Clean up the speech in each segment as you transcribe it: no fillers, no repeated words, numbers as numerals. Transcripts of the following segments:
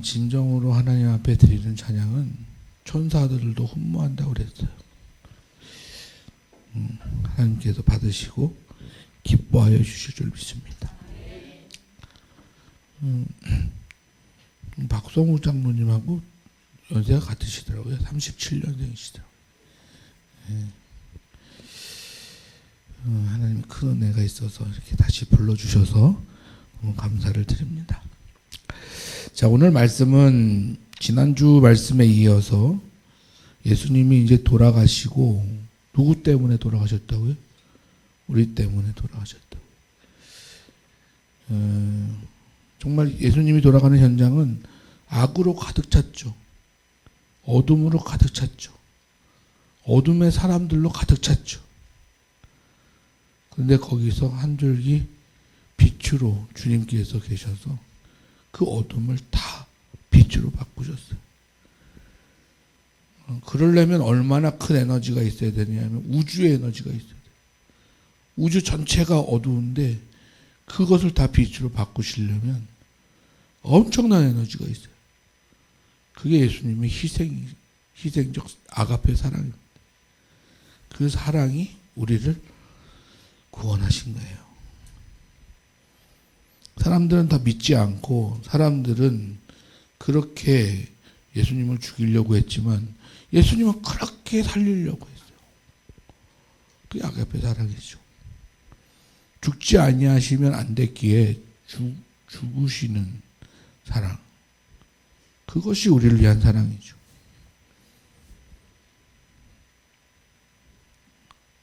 진정으로 하나님 앞에 드리는 찬양은 천사들도 훈무한다고 그랬어요. 하나님께서 받으시고 기뻐하여 주실 줄 믿습니다. 박성우 장로님하고 연세가 같으시더라고요. 37년생이시더라고요. 하나님 큰 은혜가 있어서 이렇게 다시 불러주셔서 너무 감사를 드립니다. 자, 오늘 말씀은 지난주 말씀에 이어서 예수님이 이제 돌아가시고 누구 때문에 돌아가셨다고요? 우리 때문에 돌아가셨다고. 정말 예수님이 돌아가는 현장은 악으로 가득 찼죠. 어둠으로 가득 찼죠. 어둠의 사람들로 가득 찼죠. 그런데 거기서 한 줄기 빛으로 주님께서 계셔서 그 어둠을 다 빛으로 바꾸셨어요. 그러려면 얼마나 큰 에너지가 있어야 되냐면 우주의 에너지가 있어야 돼요. 우주 전체가 어두운데 그것을 다 빛으로 바꾸시려면 엄청난 에너지가 있어요. 그게 예수님의 희생적 아가페 사랑입니다. 그 사랑이 우리를 구원하신 거예요. 사람들은 다 믿지 않고 사람들은 그렇게 예수님을 죽이려고 했지만 예수님은 그렇게 살리려고 했어요. 그게 아가페 사랑이죠. 죽지 아니하시면 안 됐기에 죽으시는 사랑. 그것이 우리를 위한 사랑이죠.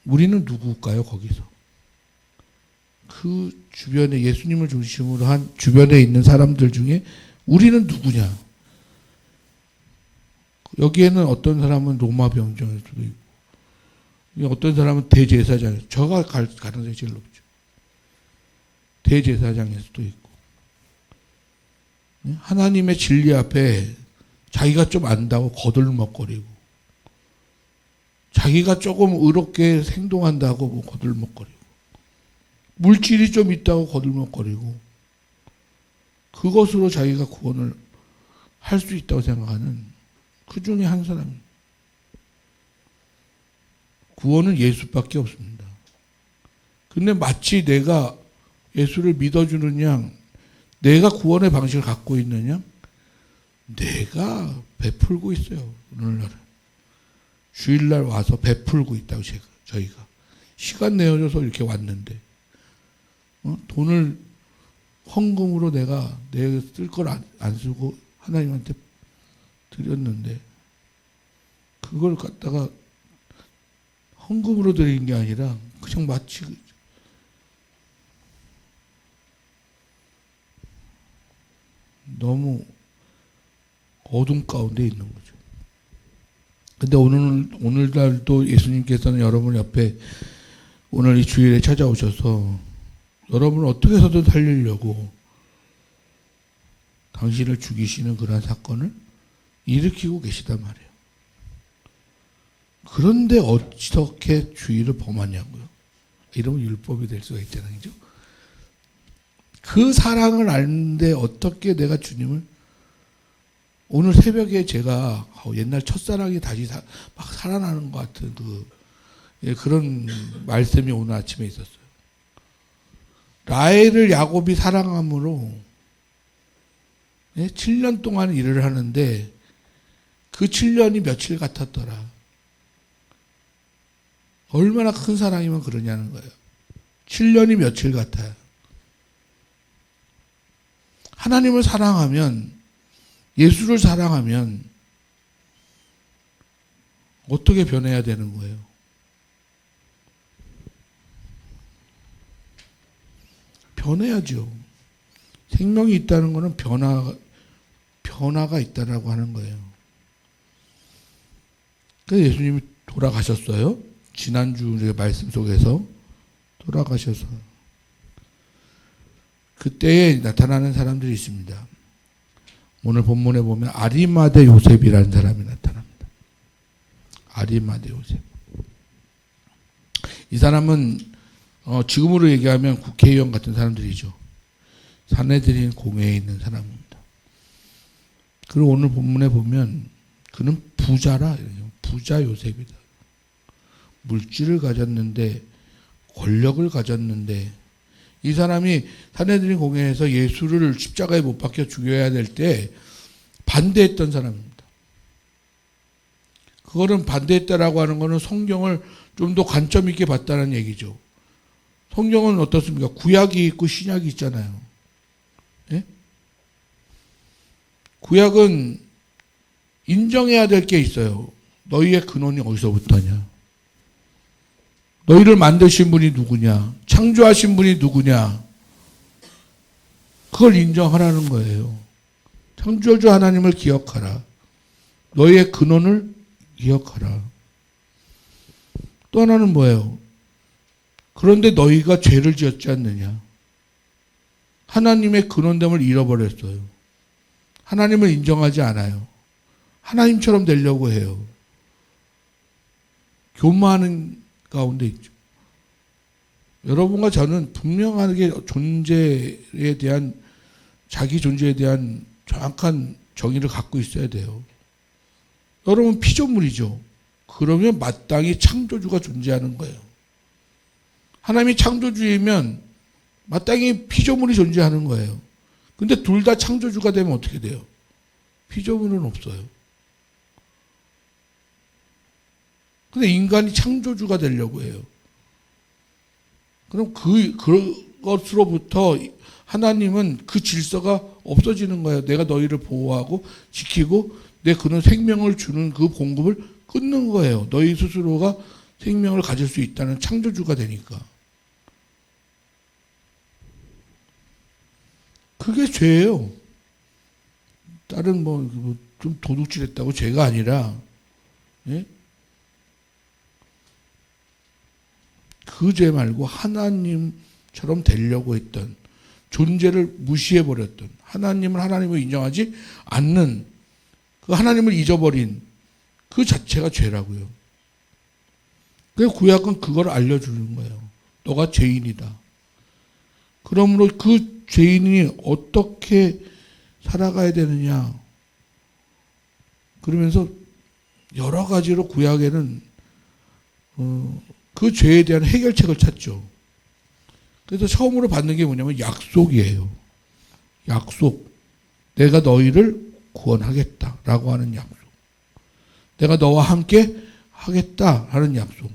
우리는 누구일까요, 거기서? 그 주변에 예수님을 중심으로 한 주변에 있는 사람들 중에 우리는 누구냐? 여기에는 어떤 사람은 로마 병정일 수도 있고, 어떤 사람은 대제사장일, 저가 갈 가능성이 제일 높죠. 대제사장일 수도 있고, 하나님의 진리 앞에 자기가 좀 안다고 거들먹거리고, 자기가 조금 의롭게 행동한다고 뭐 거들먹거리고, 물질이 좀 있다고 거들먹거리고, 그것으로 자기가 구원을 할 수 있다고 생각하는 그 중에 한 사람입니다. 구원은 예수밖에 없습니다. 근데 마치 내가 예수를 믿어주는 양, 내가 구원의 방식을 갖고 있는 양, 내가 베풀고 있어요. 오늘날은. 주일날 와서 베풀고 있다고 저희가. 시간 내어줘서 이렇게 왔는데, 돈을 헌금으로 내가 쓸 걸 안 쓰고 하나님한테 드렸는데, 그걸 갖다가 헌금으로 드린 게 아니라 그냥 마치 너무 어둠 가운데 있는 거죠. 근데 오늘날도 예수님께서는 여러분 옆에 오늘 이 주일에 찾아오셔서 여러분을 어떻게 해서든 살리려고 당신을 죽이시는 그런 사건을 일으키고 계시단 말이에요. 그런데 어떻게 주의를 범하냐고요. 이러면 율법이 될 수가 있잖아요. 그죠? 그 사랑을 아는데 어떻게 내가 주님을, 오늘 새벽에 제가 옛날 첫사랑이 다시 막 살아나는 것 같은 그런 말씀이 오늘 아침에 있었어요. 라헬을 야곱이 사랑함으로 7년 동안 일을 하는데 그 7년이 며칠 같았더라. 얼마나 큰 사랑이면 그러냐는 거예요. 7년이 며칠 같아요. 하나님을 사랑하면, 예수를 사랑하면 어떻게 변해야 되는 거예요? 변해야죠. 생명이 있다는 것은 변화가 있다라고 하는 거예요. 그래서 예수님이 돌아가셨어요. 지난주 말씀 속에서 돌아가셔서 그때에 나타나는 사람들이 있습니다. 오늘 본문에 보면 아리마대 요셉이라는 사람이 나타납니다. 아리마대 요셉. 이 사람은 지금으로 얘기하면 국회의원 같은 사람들이죠. 산헤드린 공회에 있는 사람입니다. 그리고 오늘 본문에 보면 그는 부자라, 부자 요셉이다. 물질을 가졌는데, 권력을 가졌는데, 이 사람이 산헤드린 공회에서 예수를 십자가에 못 박혀 죽여야 될 때 반대했던 사람입니다. 그거는 반대했다라고 하는 거는 성경을 좀 더 관점 있게 봤다는 얘기죠. 성경은 어떻습니까? 구약이 있고 신약이 있잖아요. 예? 구약은 인정해야 될 게 있어요. 너희의 근원이 어디서부터냐? 너희를 만드신 분이 누구냐? 창조하신 분이 누구냐? 그걸 인정하라는 거예요. 창조주 하나님을 기억하라. 너희의 근원을 기억하라. 또 하나는 뭐예요? 그런데 너희가 죄를 지었지 않느냐? 하나님의 근원됨을 잃어버렸어요. 하나님을 인정하지 않아요. 하나님처럼 되려고 해요. 교만하는 가운데 있죠. 여러분과 저는 분명하게 존재에 대한, 자기 존재에 대한 정확한 정의를 갖고 있어야 돼요. 여러분 피조물이죠. 그러면 마땅히 창조주가 존재하는 거예요. 하나님이 창조주이면 마땅히 피조물이 존재하는 거예요. 근데 둘 다 창조주가 되면 어떻게 돼요? 피조물은 없어요. 근데 인간이 창조주가 되려고 해요. 그럼 그것으로부터 하나님은 그 질서가 없어지는 거예요. 내가 너희를 보호하고 지키고 내 그런 생명을 주는 그 공급을 끊는 거예요. 너희 스스로가 생명을 가질 수 있다는 창조주가 되니까. 그게 죄예요. 다른 좀 도둑질했다고 죄가 아니라, 예? 그 죄 말고 하나님처럼 되려고 했던, 존재를 무시해버렸던, 하나님을 하나님으로 인정하지 않는, 그 하나님을 잊어버린 그 자체가 죄라고요. 그래서 구약은 그걸 알려주는 거예요. 너가 죄인이다. 그러므로 그 죄인이 어떻게 살아가야 되느냐. 그러면서 여러 가지로 구약에는 그 죄에 대한 해결책을 찾죠. 그래서 처음으로 받는 게 뭐냐면 약속이에요. 약속. 내가 너희를 구원하겠다라고 하는 약속. 내가 너와 함께 하겠다 하는 약속.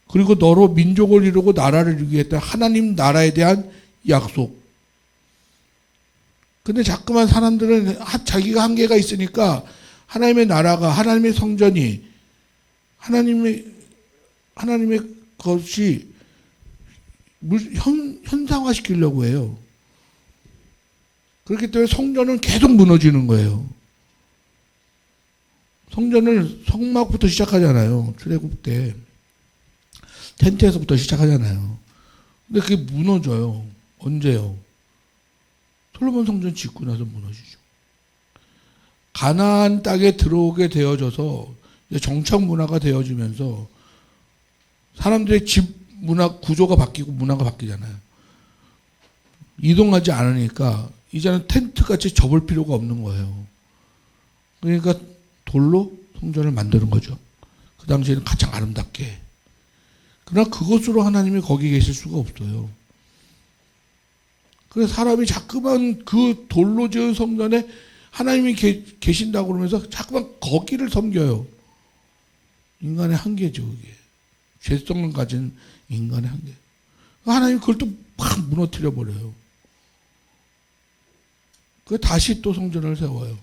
그리고 너로 민족을 이루고 나라를 이루겠다. 하나님 나라에 대한 약속. 근데 자꾸만 사람들은 자기가 한계가 있으니까 하나님의 나라가, 하나님의 성전이, 하나님의 것이 현상화시키려고 해요. 그렇기 때문에 성전은 계속 무너지는 거예요. 성전을 성막부터 시작하잖아요. 출애굽 때. 텐트에서부터 시작하잖아요. 근데 그게 무너져요. 언제요? 솔로몬 성전 짓고 나서 무너지죠. 가나안 땅에 들어오게 되어져서 정착 문화가 되어지면서 사람들의 집 문화 구조가 바뀌고 문화가 바뀌잖아요. 이동하지 않으니까 이제는 텐트같이 접을 필요가 없는 거예요. 그러니까 돌로 성전을 만드는 거죠. 그 당시에는 가장 아름답게. 그러나 그것으로 하나님이 거기 계실 수가 없어요. 그래서 사람이 자꾸만 그 돌로 지은 성전에 하나님이 계신다고 그러면서 자꾸만 거기를 섬겨요. 인간의 한계죠, 그게. 죄성을 가진 인간의 한계. 하나님이 그걸 또 팍 무너뜨려 버려요. 그 다시 또 성전을 세워요.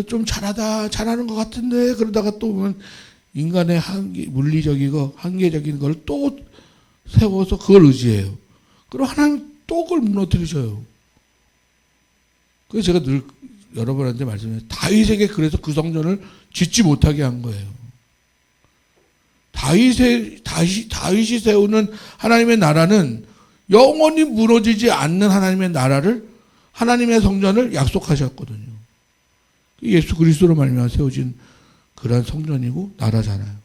좀 잘하는 것 같은데, 그러다가 또 보면 인간의 한계, 물리적이고 한계적인 걸 또 세워서 그걸 의지해요. 그럼 하나님 또 그걸 무너뜨리셔요. 그래서 제가 늘 여러분한테 말씀해요. 다윗에게 그래서 그 성전을 짓지 못하게 한 거예요. 다윗이 세우는 하나님의 나라는 영원히 무너지지 않는 하나님의 나라를, 하나님의 성전을 약속하셨거든요. 예수 그리스도로 말미암아 세워진 그러한 성전이고 나라잖아요.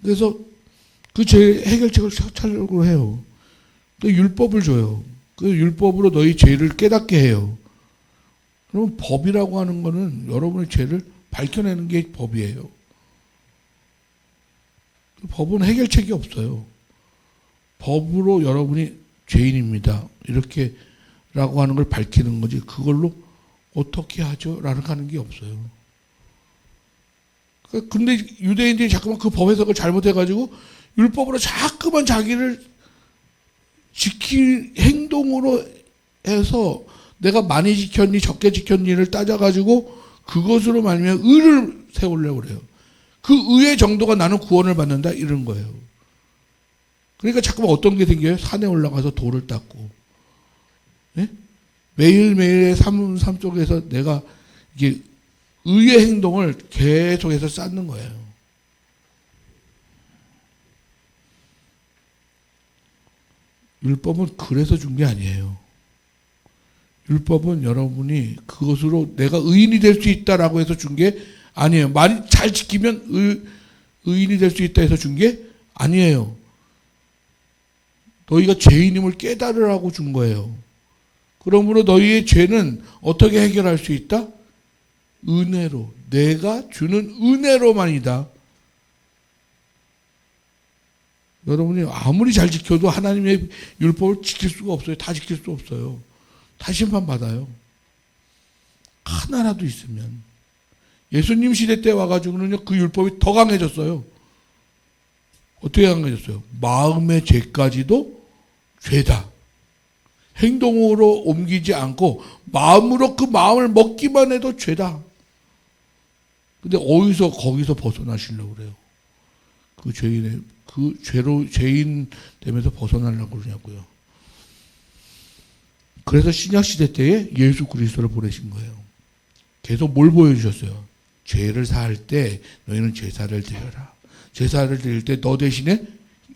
그래서 그 죄 해결책을 찾으려고 해요. 또 율법을 줘요. 그 율법으로 너희 죄를 깨닫게 해요. 그럼 법이라고 하는 거는 여러분의 죄를 밝혀내는 게 법이에요. 법은 해결책이 없어요. 법으로 여러분이 죄인입니다. 이렇게 라고 하는 걸 밝히는 거지. 그걸로 어떻게 하죠? 라는 하는 게 없어요. 근데 유대인들이 자꾸만 그 법 해석을 잘못해가지고 율법으로 자꾸만 자기를 지킬 행동으로 해서 내가 많이 지켰니 적게 지켰니를 따져가지고 그것으로 말미암아 의를 세우려고 그래요. 그 의의 정도가 나는 구원을 받는다 이런 거예요. 그러니까 자꾸만 어떤 게 생겨요? 산에 올라가서 돌을 닦고, 예? 매일매일의 삶 속에서 내가 이게 의의 행동을 계속해서 쌓는 거예요. 율법은 그래서 준 게 아니에요. 율법은 여러분이 그것으로 내가 의인이 될 수 있다라고 해서 준 게 아니에요. 많이 잘 지키면 의인이 될 수 있다 해서 준 게 아니에요. 너희가 죄인임을 깨달으라고 준 거예요. 그러므로 너희의 죄는 어떻게 해결할 수 있다? 은혜로. 내가 주는 은혜로만이다. 여러분이 아무리 잘 지켜도 하나님의 율법을 지킬 수가 없어요. 다 지킬 수 없어요. 다 심판받아요. 하나라도 있으면. 예수님 시대 때 와가지고는요, 그 율법이 더 강해졌어요. 어떻게 강해졌어요? 마음의 죄까지도 죄다. 행동으로 옮기지 않고 마음으로 그 마음을 먹기만 해도 죄다. 근데 어디서 거기서 벗어나시려고 그래요? 그 죄로 죄인 되면서 벗어나려고 그러냐고요. 그래서 신약 시대 때에 예수 그리스도를 보내신 거예요. 계속 뭘 보여주셨어요? 죄를 사할 때 너희는 제사를 드려라. 제사를 드릴 때 너 대신에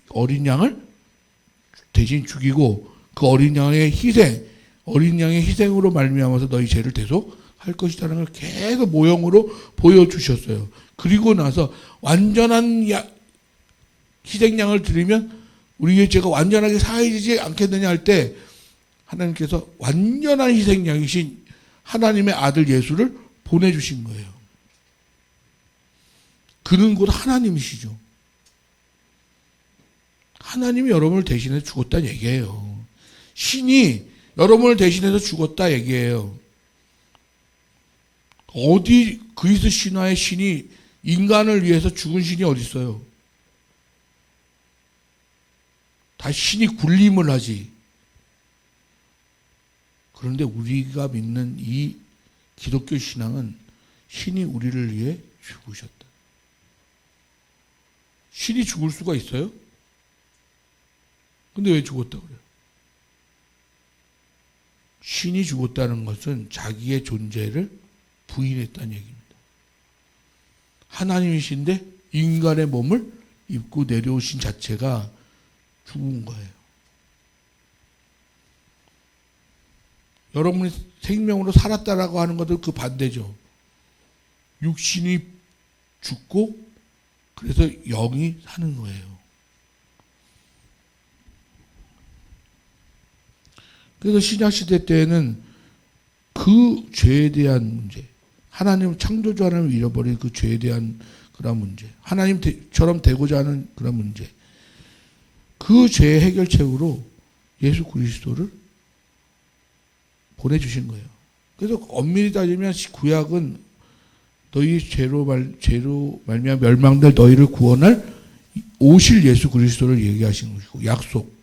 어린 양을 대신 죽이고 그 어린 양의 희생으로 말미암아서 너희 죄를 대속할 것이라는 걸 계속 모형으로 보여주셨어요. 그리고 나서 완전한 희생양을 드리면 우리의 죄가 완전하게 사해지지 않겠느냐 할 때 하나님께서 완전한 희생양이신 하나님의 아들 예수를 보내주신 거예요. 그는 곧 하나님이시죠. 하나님이 여러분을 대신해서 죽었다는 얘기예요. 신이 여러분을 대신해서 죽었다 얘기예요. 어디 그리스 신화의 신이 인간을 위해서 죽은 신이 어디 있어요? 다 신이 굴림을 하지. 그런데 우리가 믿는 이 기독교 신앙은 신이 우리를 위해 죽으셨다. 신이 죽을 수가 있어요? 근데 왜 죽었다고 그래요? 신이 죽었다는 것은 자기의 존재를 부인했다는 얘기입니다. 하나님이신데 인간의 몸을 입고 내려오신 자체가 죽은 거예요. 여러분이 생명으로 살았다라고 하는 것도 그 반대죠. 육신이 죽고 그래서 영이 사는 거예요. 그래서 신약시대 때에는 그 죄에 대한 문제, 하나님 창조주 하나님을 잃어버린 그 죄에 대한 그런 문제, 하나님처럼 되고자 하는 그런 문제, 그 죄의 해결책으로 예수 그리스도를 보내주신 거예요. 그래서 엄밀히 따지면 구약은 너희 죄로 말미암아 멸망될 너희를 구원할 오실 예수 그리스도를 얘기하신 것이고 약속.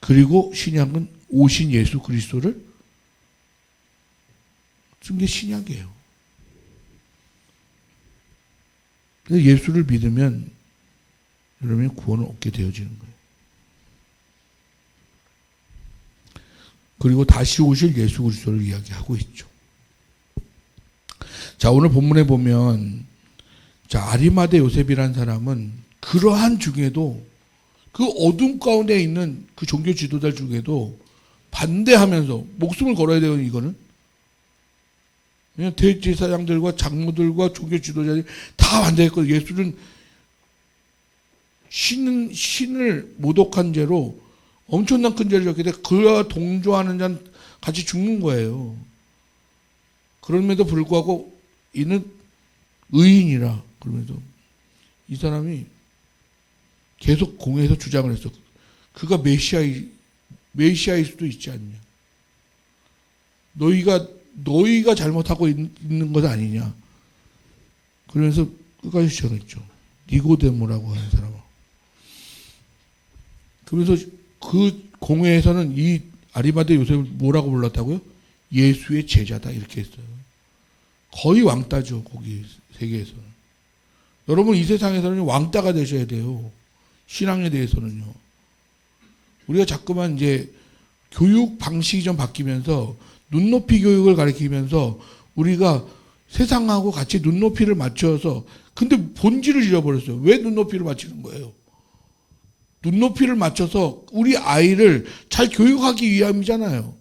그리고 신약은 오신 예수 그리스도를 쓴 게 신약이에요. 그래서 예수를 믿으면 여러분이 구원을 얻게 되어지는 거예요. 그리고 다시 오실 예수 그리스도를 이야기하고 있죠. 자, 오늘 본문에 보면 아리마대 요셉이라는 사람은 그러한 중에도 그 어둠 가운데 있는 그 종교 지도자 중에도 반대하면서 목숨을 걸어야 돼요. 이거는 그냥 대제사장들과 장로들과 종교 지도자들이 다 반대했거든요. 예수는 신을 모독한 죄로 엄청난 큰 죄를 졌기 때문에 그와 동조하는 자는 같이 죽는 거예요. 그럼에도 불구하고 이는 의인이라 그러면서 이 사람이 계속 공회에서 주장을 했어. 그가 메시아일 수도 있지 않냐. 너희가 잘못하고 있는 것 아니냐. 그러면서 끝까지 주장했죠. 니고데모라고 하는 사람은. 그러면서 그 공회에서는 이 아리마대 요셉을 뭐라고 불렀다고요? 예수의 제자다 이렇게 했어요. 거의 왕따죠. 거기 세계에서는. 여러분 이 세상에서는 왕따가 되셔야 돼요. 신앙에 대해서는요. 우리가 자꾸만 이제 교육 방식이 좀 바뀌면서 눈높이 교육을 가르치면서 우리가 세상하고 같이 눈높이를 맞춰서 근데 본질을 잃어버렸어요. 왜 눈높이를 맞추는 거예요? 눈높이를 맞춰서 우리 아이를 잘 교육하기 위함이잖아요.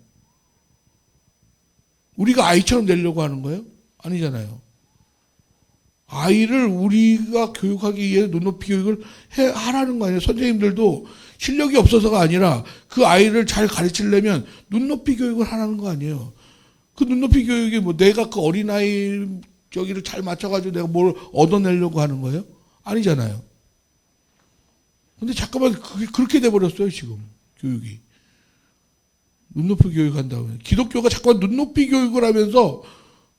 우리가 아이처럼 되려고 하는 거예요? 아니잖아요. 아이를 우리가 교육하기 위해 눈높이 교육을 하라는 거 아니에요. 선생님들도 실력이 없어서가 아니라 그 아이를 잘 가르치려면 눈높이 교육을 하라는 거 아니에요. 그 눈높이 교육이 뭐 내가 그 어린아이 저기를 잘 맞춰가지고 내가 뭘 얻어내려고 하는 거예요? 아니잖아요. 근데 잠깐만 그렇게 돼버렸어요 지금 교육이. 눈높이 교육한다고 해요. 기독교가 잠깐 눈높이 교육을 하면서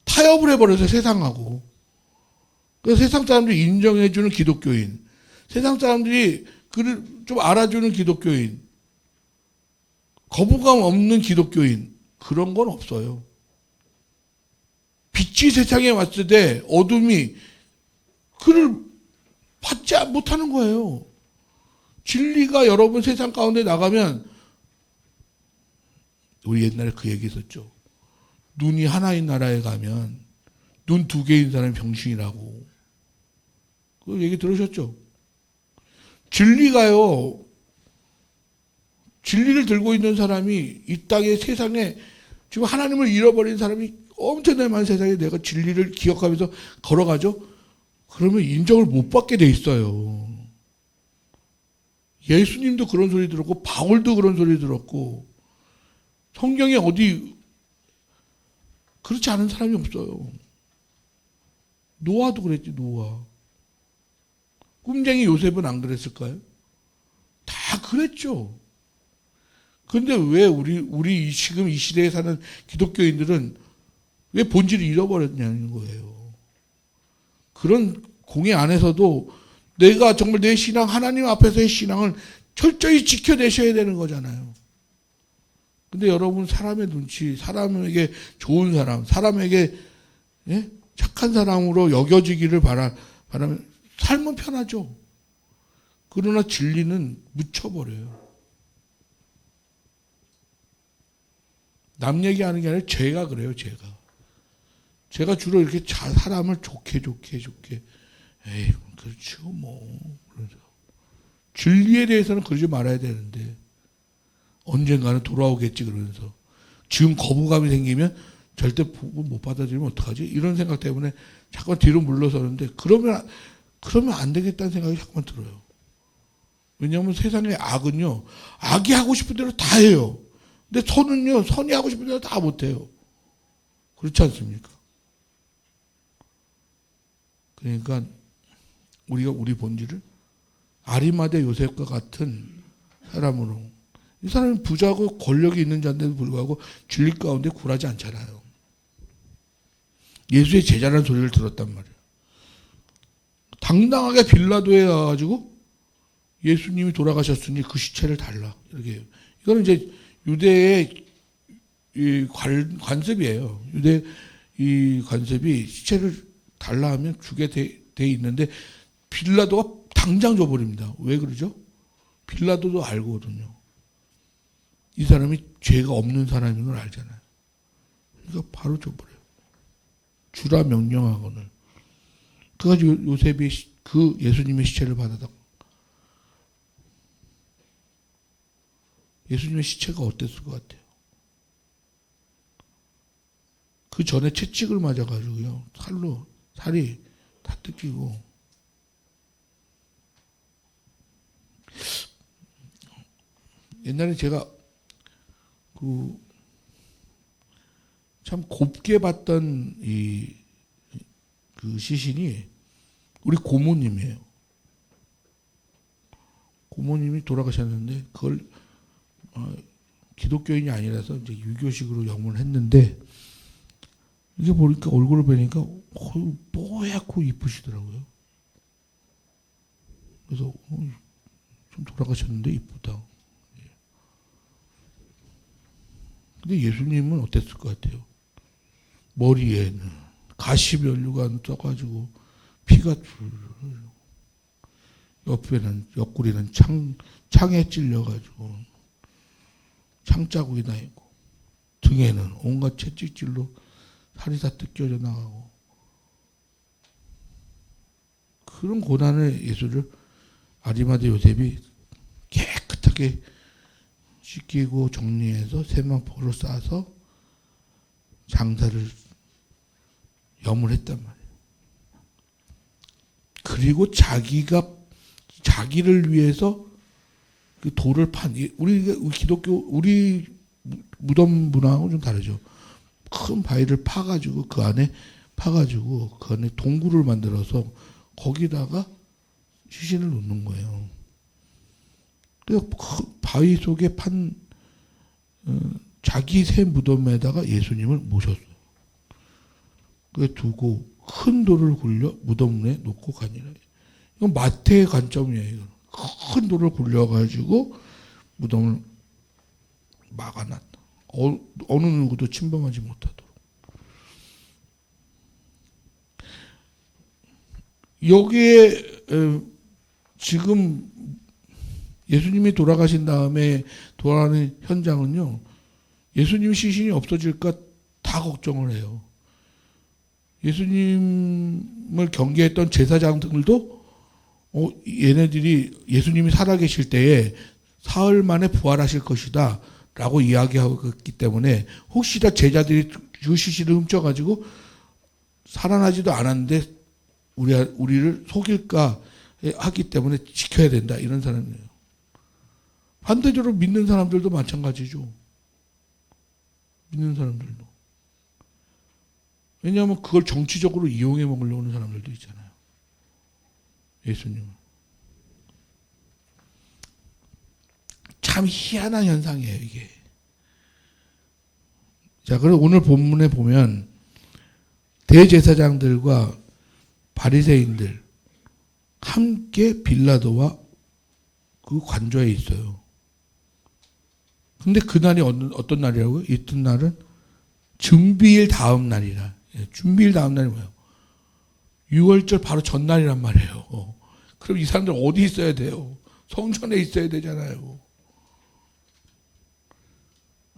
타협을 해버려서 세상하고. 그래서 세상 사람들이 인정해주는 기독교인, 세상 사람들이 그를 좀 알아주는 기독교인, 거부감 없는 기독교인, 그런 건 없어요. 빛이 세상에 왔을 때 어둠이 그를 받지 못하는 거예요. 진리가 여러분 세상 가운데 나가면 우리 옛날에 그 얘기 있었죠. 눈이 하나인 나라에 가면 눈 두 개인 사람이 병신이라고. 그 얘기 들으셨죠? 진리가요. 진리를 들고 있는 사람이 이 땅에 세상에 지금 하나님을 잃어버린 사람이 엄청나게 많은 세상에 내가 진리를 기억하면서 걸어가죠? 그러면 인정을 못 받게 돼 있어요. 예수님도 그런 소리 들었고 바울도 그런 소리 들었고 성경에 어디 그렇지 않은 사람이 없어요. 노아도 그랬지. 노아. 꿈쟁이 요셉은 안 그랬을까요? 다 그랬죠. 그런데 왜 우리 지금 이 시대에 사는 기독교인들은 왜 본질을 잃어버렸냐는 거예요. 그런 공예 안에서도 내가 정말 내 신앙, 하나님 앞에서의 신앙을 철저히 지켜내셔야 되는 거잖아요. 근데 여러분 사람의 눈치, 사람에게 좋은 사람, 사람에게 착한 사람으로 여겨지기를 바라면 삶은 편하죠. 그러나 진리는 묻혀버려요. 남 얘기하는 게 아니라 제가 그래요. 제가 주로 이렇게 사람을 좋게 에이 그렇죠 뭐 그러죠. 진리에 대해서는 그러지 말아야 되는데 언젠가는 돌아오겠지 그러면서 지금 거부감이 생기면 절대 못 받아들이면 어떡하지? 이런 생각 때문에 자꾸 뒤로 물러서는데 그러면 안 되겠다는 생각이 자꾸만 들어요. 왜냐하면 세상의 악은요. 악이 하고 싶은 대로 다 해요. 근데 선은요. 선이 하고 싶은 대로 다 못해요. 그렇지 않습니까? 그러니까 우리가 우리 본질을 아리마대 요셉과 같은 사람으로 이 사람은 부자고 권력이 있는 자인데도 불구하고 진리 가운데 굴하지 않잖아요. 예수의 제자라는 소리를 들었단 말이에요. 당당하게 빌라도에 가가지고 예수님이 돌아가셨으니 그 시체를 달라. 이렇게 해요. 이거는 이제 유대의 이 관습이에요. 유대 이 관습이 시체를 달라 하면 주게 돼 있는데 빌라도가 당장 줘버립니다. 왜 그러죠? 빌라도도 알거든요. 이 사람이 죄가 없는 사람인 걸 알잖아요. 그러니까 바로 줘버려요. 주라 명령하거늘. 그래가지고 요셉이 그 예수님의 시체를 받아다. 예수님의 시체가 어땠을 것 같아요? 그 전에 채찍을 맞아가지고요. 살이 다 뜯기고. 옛날에 제가 참 곱게 봤던 그 시신이 우리 고모님이에요. 고모님이 돌아가셨는데 그걸 기독교인이 아니라서 이제 유교식으로 염을 했는데 이게 보니까 얼굴을 보니까 뽀얗고 이쁘시더라고요. 그래서 좀 돌아가셨는데 이쁘다. 근데 예수님은 어땠을 것 같아요? 머리에는 가시면류관 떠가지고 피가 옆구리는 창에 찔려가지고 창자국이 나 있고 등에는 온갖 채찍질로 살이 다 뜯겨져 나가고 그런 고난의 예수를 아리마대 요셉이 깨끗하게 씻기고 정리해서 세마포로 싸서 장사를 염을 했단 말이에요. 그리고 자기를 위해서 그 돌을 우리 기독교 우리 무덤 문화하고 좀 다르죠. 큰 바위를 파가지고 그 안에 동굴을 만들어서 거기다가 시신을 놓는 거예요. 그래서 그 바위 속에 자기 새 무덤에다가 예수님을 모셨어요. 그래 두고 큰 돌을 굴려 무덤에 놓고 가니라. 이건 마태의 관점이에요. 이건. 큰 돌을 굴려가지고 무덤을 막아놨다. 어느 누구도 침범하지 못하도록. 여기에 지금 예수님이 돌아가신 다음에 돌아가는 현장은요. 예수님 시신이 없어질까 다 걱정을 해요. 예수님을 경계했던 제사장들도 얘네들이 예수님이 살아계실 때에 사흘 만에 부활하실 것이다 라고 이야기하고 있기 때문에 혹시나 제자들이 그 시신을 훔쳐가지고 살아나지도 않았는데 우리를 속일까 하기 때문에 지켜야 된다 이런 사람이에요. 반대적으로 믿는 사람들도 마찬가지죠. 믿는 사람들도. 왜냐하면 그걸 정치적으로 이용해 먹으려고 하는 사람들도 있잖아요. 예수님은. 참 희한한 현상이에요, 이게. 자, 그리고 오늘 본문에 보면 대제사장들과 바리새인들 함께 빌라도와 그 관저에 있어요. 근데 그날이 어떤 날이라고요? 이튿날은 준비일 다음 날이라. 준비일 다음 날이 뭐예요? 6월절 바로 전날이란 말이에요. 그럼 이 사람들 어디 있어야 돼요? 성전에 있어야 되잖아요.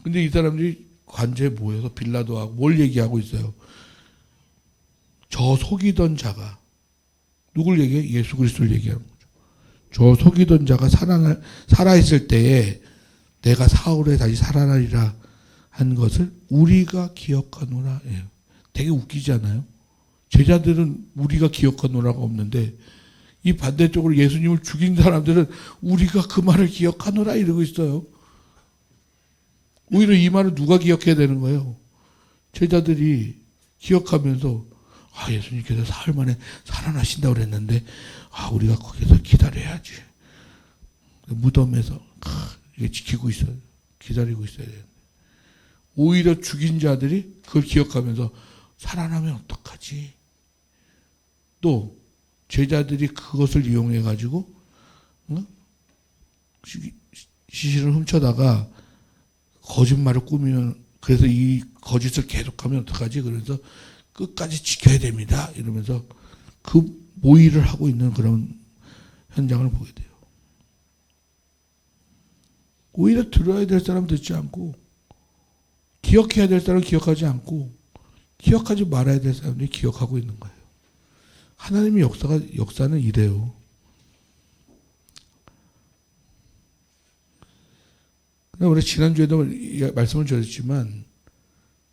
근데 이 사람들이 관저에 모여서 빌라도하고 뭘 얘기하고 있어요? 저 속이던 자가 누굴 얘기해? 예수 그리스도를 얘기하는 거죠. 저 속이던 자가 살아있을 때에 내가 사흘에 다시 살아나리라 한 것을 우리가 기억하노라. 되게 웃기지 않아요? 제자들은 우리가 기억하노라가 없는데 이 반대쪽으로 예수님을 죽인 사람들은 우리가 그 말을 기억하노라 이러고 있어요. 오히려 이 말을 누가 기억해야 되는 거예요? 제자들이 기억하면서 예수님께서 사흘 만에 살아나신다고 그랬는데 우리가 거기서 기다려야지. 무덤에서 이게 지키고 있어요. 기다리고 있어야 되는데 오히려 죽인 자들이 그걸 기억하면서 살아나면 어떡하지? 또 제자들이 그것을 이용해 가지고 시신을 훔쳐다가 거짓말을 꾸미면 그래서 이 거짓을 계속하면 어떡하지? 그래서 끝까지 지켜야 됩니다. 이러면서 그 모의를 하고 있는 그런 현장을 보게 돼요. 오히려 들어야 될 사람 듣지 않고 기억해야 될 사람 기억하지 않고 기억하지 말아야 될 사람들이 기억하고 있는 거예요. 하나님의 역사는 이래요. 우리 지난주에도 말씀을 드렸지만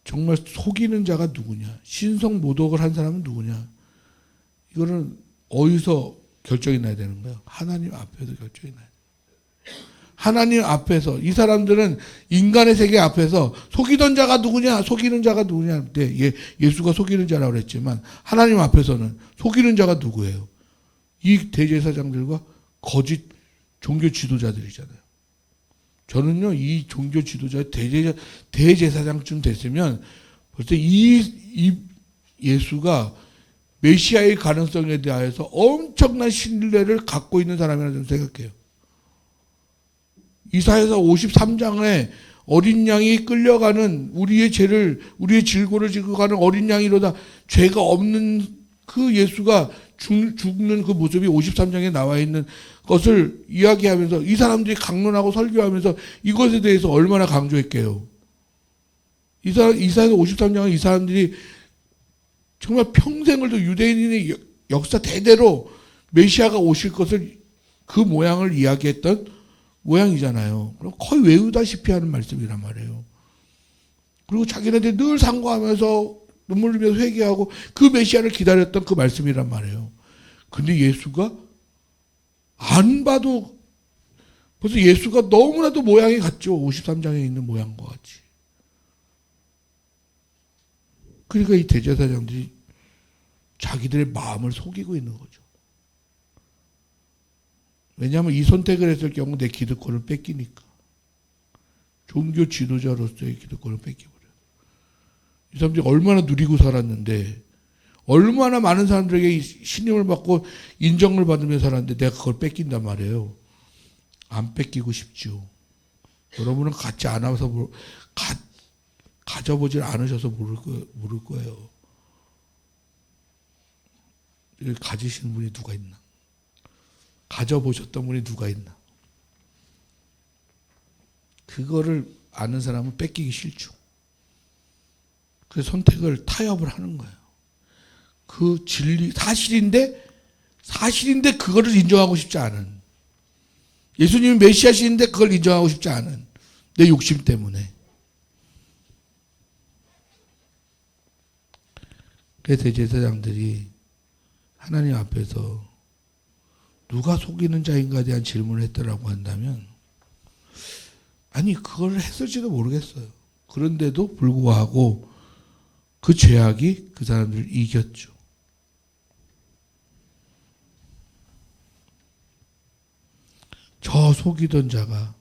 정말 속이는 자가 누구냐, 신성모독을 한 사람은 누구냐, 이거는 어디서 결정이 나야 되는 거예요? 하나님 앞에서 결정이 나야 돼요. 하나님 앞에서 이 사람들은 인간의 세계 앞에서 속이던 자가 누구냐, 속이는 자가 누구냐. 예수가 속이는 자라고 그랬지만 하나님 앞에서는 속이는 자가 누구예요? 이 대제사장들과 거짓 종교 지도자들이잖아요. 저는요, 이 종교 지도자 대제사장쯤 됐으면 벌써 이 예수가 메시아의 가능성에 대하여서 엄청난 신뢰를 갖고 있는 사람이라고 저는 생각해요. 이사야서 53장에 어린 양이 끌려가는 우리의 질고를 지고 가는 어린 양이로다 죄가 없는 그 예수가 죽는 그 모습이 53장에 나와 있는 것을 이야기하면서 이 사람들이 강론하고 설교하면서 이것에 대해서 얼마나 강조했게요. 이사야서 53장은 이 사람들이 정말 평생을 유대인의 역사 대대로 메시아가 오실 것을 그 모양을 이야기했던 모양이잖아요. 그럼 거의 외우다시피 하는 말씀이란 말이에요. 그리고 자기네들 늘 상고하면서 눈물 흘리면서 회개하고 그 메시아를 기다렸던 그 말씀이란 말이에요. 근데 예수가 안 봐도 벌써 예수가 너무나도 모양이 같죠. 53장에 있는 모양과 같이. 그러니까 이 대제사장들이 자기들의 마음을 속이고 있는 거죠. 왜냐하면 이 선택을 했을 경우 내 기득권을 뺏기니까. 종교 지도자로서의 기득권을 뺏겨버려요. 이 사람들이 얼마나 누리고 살았는데, 얼마나 많은 사람들에게 신임을 받고 인정을 받으면서 살았는데 내가 그걸 뺏긴단 말이에요. 안 뺏기고 싶죠. 여러분은 갖지 않아서 가져보질 않으셔서 모를 거예요. 가지신 분이 누가 있나? 가져보셨던 분이 누가 있나? 그거를 아는 사람은 뺏기기 싫죠. 그래서 선택을 타협을 하는 거예요. 그 진리, 사실인데 그거를 인정하고 싶지 않은. 예수님이 메시아신데 그걸 인정하고 싶지 않은. 내 욕심 때문에. 그래서 대제사장들이 하나님 앞에서 누가 속이는 자인가에 대한 질문을 했더라고 한다면, 아니 그걸 했을지도 모르겠어요. 그런데도 불구하고 그 죄악이 그 사람들을 이겼죠. 저 속이던 자가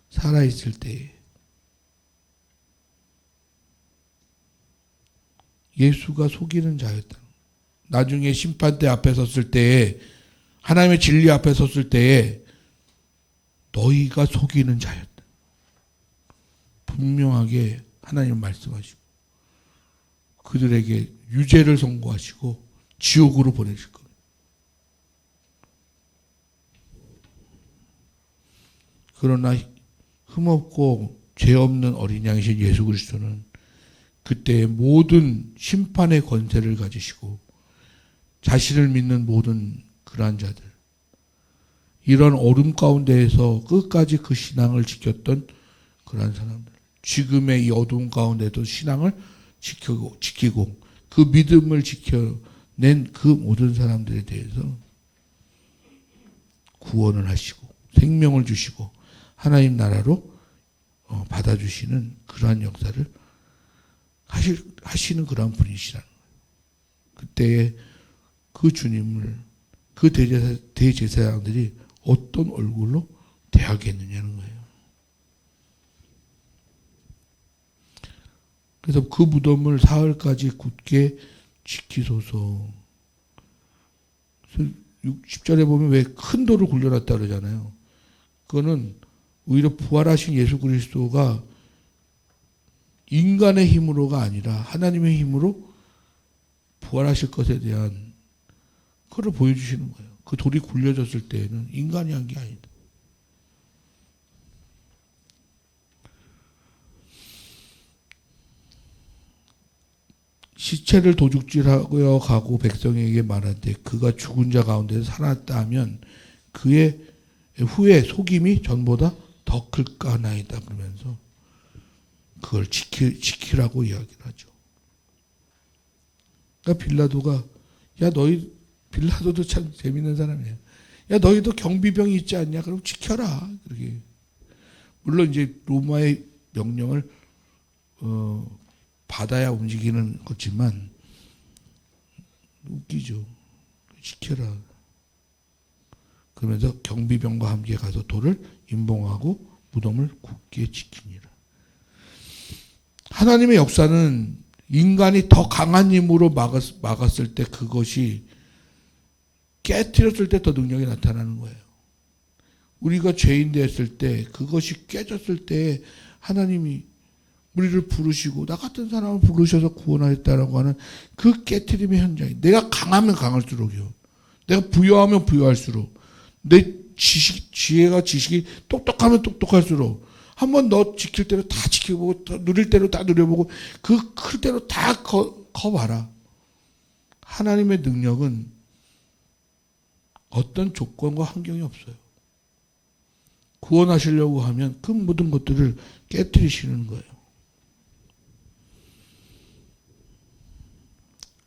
살아있을 때에 예수가 속이는 자였다. 나중에 심판대 앞에 섰을 때에, 하나님의 진리 앞에 섰을 때에 너희가 속이는 자였다. 분명하게 하나님 말씀하시고 그들에게 유죄를 선고하시고 지옥으로 보내실 겁니다. 그러나 흠없고 죄 없는 어린 양이신 예수 그리스도는 그때의 모든 심판의 권세를 가지시고 자신을 믿는 모든 그러한 자들, 이런 어둠 가운데에서 끝까지 그 신앙을 지켰던 그러한 사람들, 지금의 이 어둠 가운데도 신앙을 지키고 그 믿음을 지켜낸 그 모든 사람들에 대해서 구원을 하시고 생명을 주시고 하나님 나라로 받아주시는 그러한 역사를 하시는 그러한 분이시라는 거예요. 그때에 그 주님을 그 대제사장들이 어떤 얼굴로 대하겠느냐는 거예요. 그래서 그 무덤을 사흘까지 굳게 지키소서. 10절에 보면 왜 큰 돌을 굴려놨다 그러잖아요. 그거는 오히려 부활하신 예수 그리스도가 인간의 힘으로가 아니라 하나님의 힘으로 부활하실 것에 대한 그걸 보여주시는 거예요. 그 돌이 굴려졌을 때에는 인간이 한 게 아니다. 시체를 도둑질하여 가고 백성에게 말하되 그가 죽은 자 가운데서 살았다 하면 그의 후에 속임이 전보다 더 클까 하나이다 그러면서 그걸 지키라고 이야기를 하죠. 그러니까 빌라도가 빌라도도 참 재밌는 사람이에요. 야 너희도 경비병이 있지 않냐? 그럼 지켜라. 그렇게 물론 이제 로마의 명령을 받아야 움직이는 거지만 웃기죠. 지켜라. 그러면서 경비병과 함께 가서 돌을 임봉하고 무덤을 굳게 지키니라. 하나님의 역사는 인간이 더 강한 힘으로 막았을 때 그것이 깨트렸을 때 더 능력이 나타나는 거예요. 우리가 죄인 되었을 때 그것이 깨졌을 때 하나님이 우리를 부르시고 나 같은 사람을 부르셔서 구원하였다라고 하는 그 깨트림의 현장이 내가 강하면 강할수록요. 내가 부여하면 부여할수록 내 지식이 똑똑하면 똑똑할수록 한번 너 지킬 대로 다 지켜보고 누릴 대로 다 누려보고 그 클 대로 다 커봐라. 하나님의 능력은 어떤 조건과 환경이 없어요. 구원하시려고 하면 그 모든 것들을 깨뜨리시는 거예요.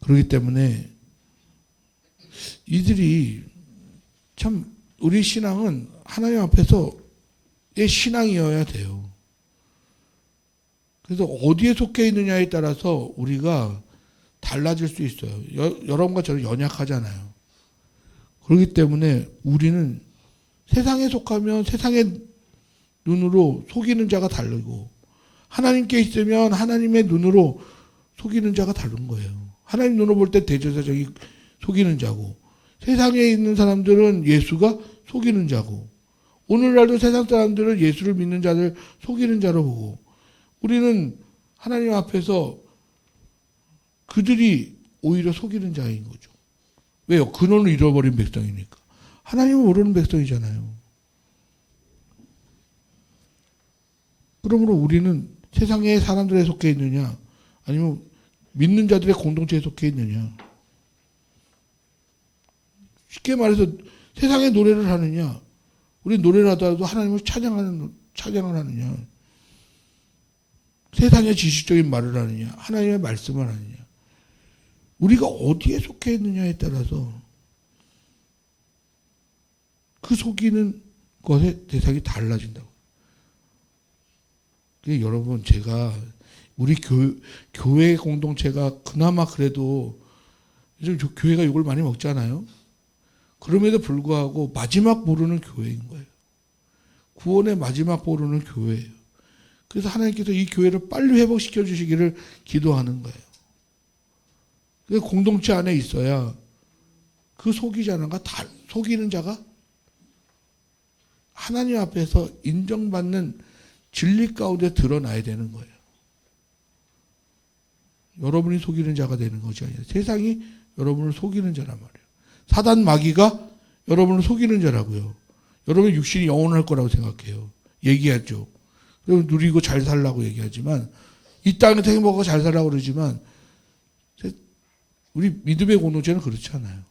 그렇기 때문에 이들이 참 우리 신앙은 하나님 앞에서의 신앙이어야 돼요. 그래서 어디에 속해 있느냐에 따라서 우리가 달라질 수 있어요. 여러분과 저는 연약하잖아요. 그렇기 때문에 우리는 세상에 속하면 세상의 눈으로 속이는 자가 다르고 하나님께 있으면 하나님의 눈으로 속이는 자가 다른 거예요. 하나님 눈으로 볼 때 대제사장이 속이는 자고 세상에 있는 사람들은 예수가 속이는 자고 오늘날도 세상 사람들은 예수를 믿는 자들 속이는 자로 보고 우리는 하나님 앞에서 그들이 오히려 속이는 자인 거죠. 왜요? 근원을 잃어버린 백성이니까. 하나님을 모르는 백성이잖아요. 그러므로 우리는 세상의 사람들에 속해 있느냐 아니면 믿는 자들의 공동체에 속해 있느냐. 쉽게 말해서 세상의 노래를 하느냐 우리 노래를 하더라도 하나님을 찬양을 하느냐 세상의 지식적인 말을 하느냐 하나님의 말씀을 하느냐 우리가 어디에 속해 있느냐에 따라서 그 속이는 것의 대상이 달라진다고. 여러분 제가 우리 교회 공동체가 그나마 그래도 요즘 교회가 욕을 많이 먹잖아요. 그럼에도 불구하고 마지막 보루는 교회인 거예요. 구원의 마지막 보루는 교회예요. 그래서 하나님께서 이 교회를 빨리 회복시켜 주시기를 기도하는 거예요. 그 공동체 안에 있어야 그 속이는 자가 하나님 앞에서 인정받는 진리 가운데 드러나야 되는 거예요. 여러분이 속이는 자가 되는 것이 아니라 세상이 여러분을 속이는 자란 말이에요. 사단 마귀가 여러분을 속이는 자라고요. 여러분 육신이 영원할 거라고 생각해요. 얘기하죠. 그리고 누리고 잘 살라고 얘기하지만 이 땅에서 행복하고 잘 살라고 그러지만 우리 믿음의 공동체는 그렇지 않아요.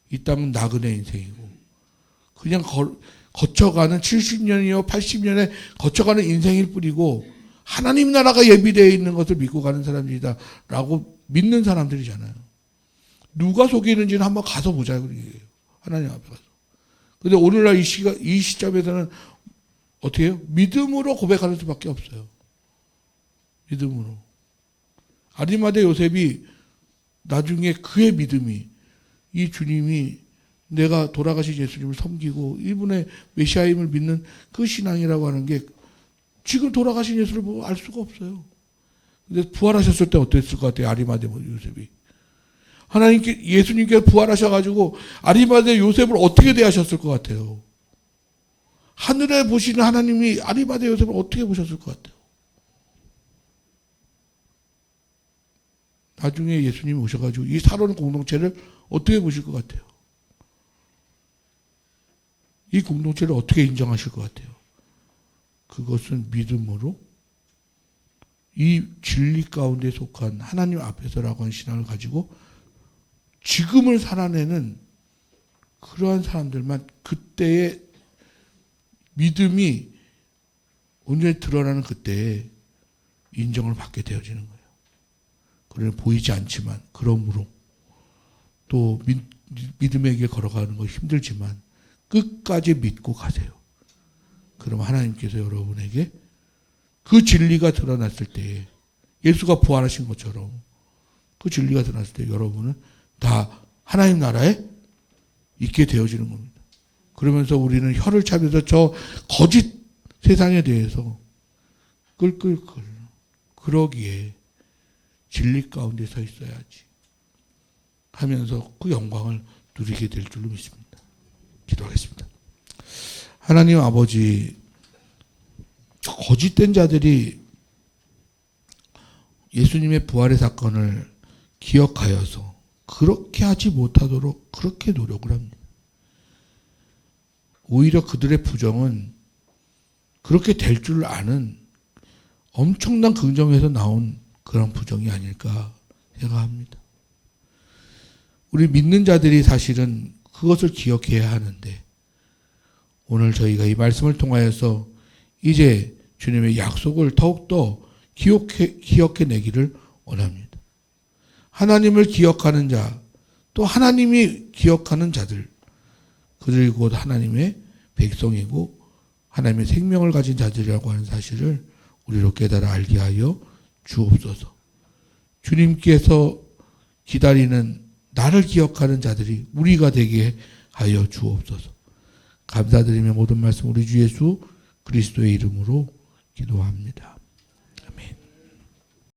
이 땅은 나그네 인생이고 그냥 거쳐가는 70년이요 80년에 거쳐가는 인생일 뿐이고 하나님 나라가 예비되어 있는 것을 믿고 가는 사람이다 라고 믿는 사람들이잖아요. 누가 속이는지는 한번 가서 보자 그래요. 하나님 앞에 가서. 근데 오늘날 이 시점에서는 어떻게 해요? 믿음으로 고백하는 수밖에 없어요. 믿음으로. 아리마대 요셉이 나중에 그의 믿음이 이 주님이 내가 돌아가신 예수님을 섬기고 이분의 메시아임을 믿는 그 신앙이라고 하는 게 지금 돌아가신 예수를 보고 알 수가 없어요. 근데 부활하셨을 때 어땠을 것 같아요? 아리마대 요셉이. 예수님께서 부활하셔가지고 아리마대 요셉을 어떻게 대하셨을 것 같아요? 하늘에 보시는 하나님이 아리마대 요셉을 어떻게 보셨을 것 같아요? 나중에 예수님이 오셔가지고 이 살아오는 공동체를 어떻게 보실 것 같아요? 이 공동체를 어떻게 인정하실 것 같아요? 그것은 믿음으로 이 진리 가운데 속한 하나님 앞에서라고 하는 신앙을 가지고 지금을 살아내는 그러한 사람들만 그때의 믿음이 온전히 드러나는 그때에 인정을 받게 되어지는 거예요. 그러나 보이지 않지만 그러므로 또 믿음의 길 걸어가는 거 힘들지만 끝까지 믿고 가세요. 그럼 하나님께서 여러분에게 그 진리가 드러났을 때, 예수가 부활하신 것처럼 그 진리가 드러났을 때 여러분은 다 하나님 나라에 있게 되어지는 겁니다. 그러면서 우리는 혀를 차면서 저 거짓 세상에 대해서 끌끌끌, 그러기에 진리 가운데 서 있어야지 하면서 그 영광을 누리게 될 줄로 믿습니다. 기도하겠습니다. 하나님 아버지, 거짓된 자들이 예수님의 부활의 사건을 기억하여서 그렇게 하지 못하도록 그렇게 노력을 합니다. 오히려 그들의 부정은 그렇게 될 줄 아는 엄청난 긍정에서 나온 그런 부정이 아닐까 생각합니다. 우리 믿는 자들이 사실은 그것을 기억해야 하는데, 오늘 저희가 이 말씀을 통하여서 이제 주님의 약속을 더욱더 기억해내기를 원합니다. 하나님을 기억하는 자, 또 하나님이 기억하는 자들, 그들이 곧 하나님의 백성이고 하나님의 생명을 가진 자들이라고 하는 사실을 우리로 깨달아 알게 하여 주옵소서. 주님께서 기다리는 나를 기억하는 자들이 우리가 되게 하여 주옵소서. 감사드리며 모든 말씀 우리 주 예수 그리스도의 이름으로 기도합니다.